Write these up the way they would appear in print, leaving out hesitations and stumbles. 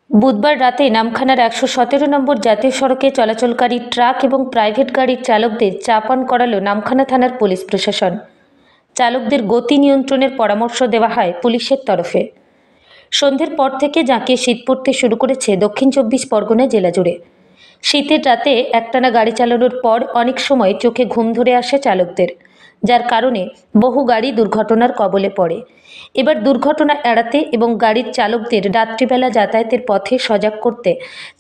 বুধবার রাতে নামখানার ১১৭ নম্বর জাতীয় সড়কে চলাচলকারী ট্রাক এবং প্রাইভেট গাড়ির চালকদের চাপান করালো নামখানা থানার পুলিশ প্রশাসন। চালকদের গতি নিয়ন্ত্রণের পরামর্শ দেওয়া হয় পুলিশের তরফে। সন্ধ্যের পর থেকে জাঁকিয়ে শীত পড়তে শুরু করেছে দক্ষিণ ২৪ পরগনা জেলা জুড়ে। শীতের রাতে একটানা গাড়ি চালানোর পর অনেক সময় চোখে ঘুম ধরে আসে চালকদের, যার কারণে বহু গাড়ি দুর্ঘটনার কবলে পড়ে। এবার দুর্ঘটনা এড়াতে এবং গাড়ির চালকদের রাত্রিবেলা যাতায়াতের পথে সজাগ করতে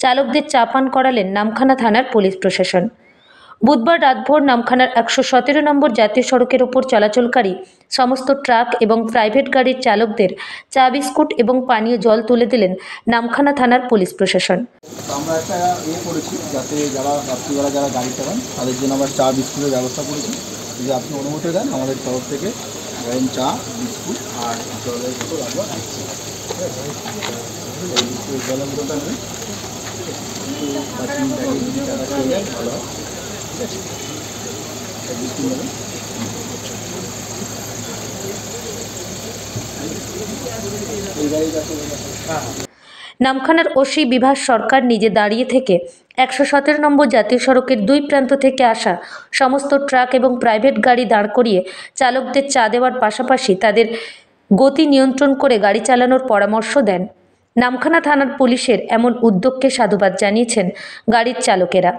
চালকদের চাপান করালেন নামখানা থানার পুলিশ প্রশাসন। বুধবার রাতভর নামখানার ১১৭ নম্বর জাতীয় সড়কের ওপর চলাচলকারী সমস্ত ট্রাক এবং প্রাইভেট গাড়ির চালকদের চা বিস্কুট এবং পানীয় জল তুলে দিলেন নামখানা থানার পুলিশ প্রশাসন। আমরা একটা করেছি যাতে যারা রাত্রিবেলা যারা গাড়ি চালান তাদের জন্য আমরা চা বিস্কুটের ব্যবস্থা করেছি। যদি আপনি অনুমতি দেন আমাদের তরফ থেকে গরম চা বিস্কুট আর জলের বোতল আমরা দিচ্ছি। জলের বোতলটা নেই ভালো হয়। নামখানার ওসি বিভাস সরকার নিজে দাঁড়িয়ে থেকে ১১৭ নম্বর জাতীয় সড়কের দুই প্রান্ত থেকে আসা সমস্ত ট্রাক এবং প্রাইভেট গাড়ি দাঁড় করিয়ে চালকদের চা দেওয়ার পাশাপাশি তাদের গতি নিয়ন্ত্রণ করে গাড়ি চালানোর পরামর্শ দেন। নামখানা থানার পুলিশের এমন উদ্যোগকে সাধুবাদ জানিয়েছেন গাড়ির চালকেরা।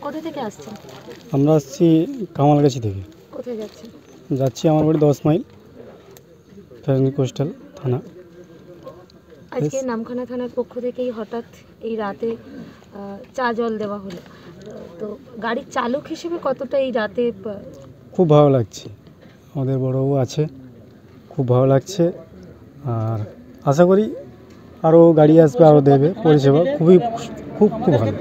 কোথা থেকে আসছেন? আমরা আসছি কামালগাছি থেকে। কোথায় যাচ্ছেন? যাচ্ছি আমার বাড়ি 10 মাইল, ফেরনি কোস্টাল থানা। আজকে নামখানা থানার পক্ষ থেকেই হঠাৎ এই রাতে চা জল দেওয়া হলো, তো গাড়ির চালক হিসেবে কতটা এই রাতে? খুব ভালো লাগছে, আমাদের বড়বাবু আছে, খুব ভালো লাগছে। আর আশা করি আরও গাড়ি আসবে, আরও দেবে পরিষেবা, খুব ভালো।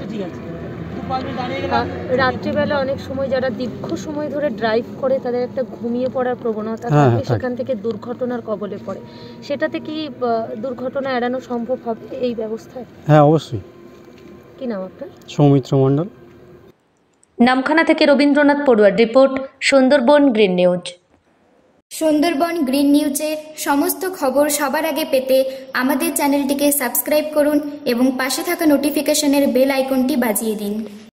রাত্রিবেলা অনেক সময় যারা দীর্ঘ সময় ধরে ড্রাইভ করে তাদের একটা ঘুমিয়ে পড়ার প্রবণতা থাকে, সেখান থেকে দুর্ঘটনার কবলে পড়ে, সেটাতে কি দুর্ঘটনা এড়ানো সম্ভব হবে এই ব্যবস্থায়? হ্যাঁ, অবশ্যই। কি নাম আপনার? সৌমিত্র মণ্ডল। নামখানা থেকে রবীন্দ্রনাথ পড়ুয়ার রিপোর্ট, Sundarban green news. Sundarban green নিউজের সমস্ত খবর সবার আগে পেতে আমাদের চ্যানেলটিকে সাবস্ক্রাইব করুন এবং পাশে থাকা নোটিফিকেশনের বেল আইকনটি বাজিয়ে দিন।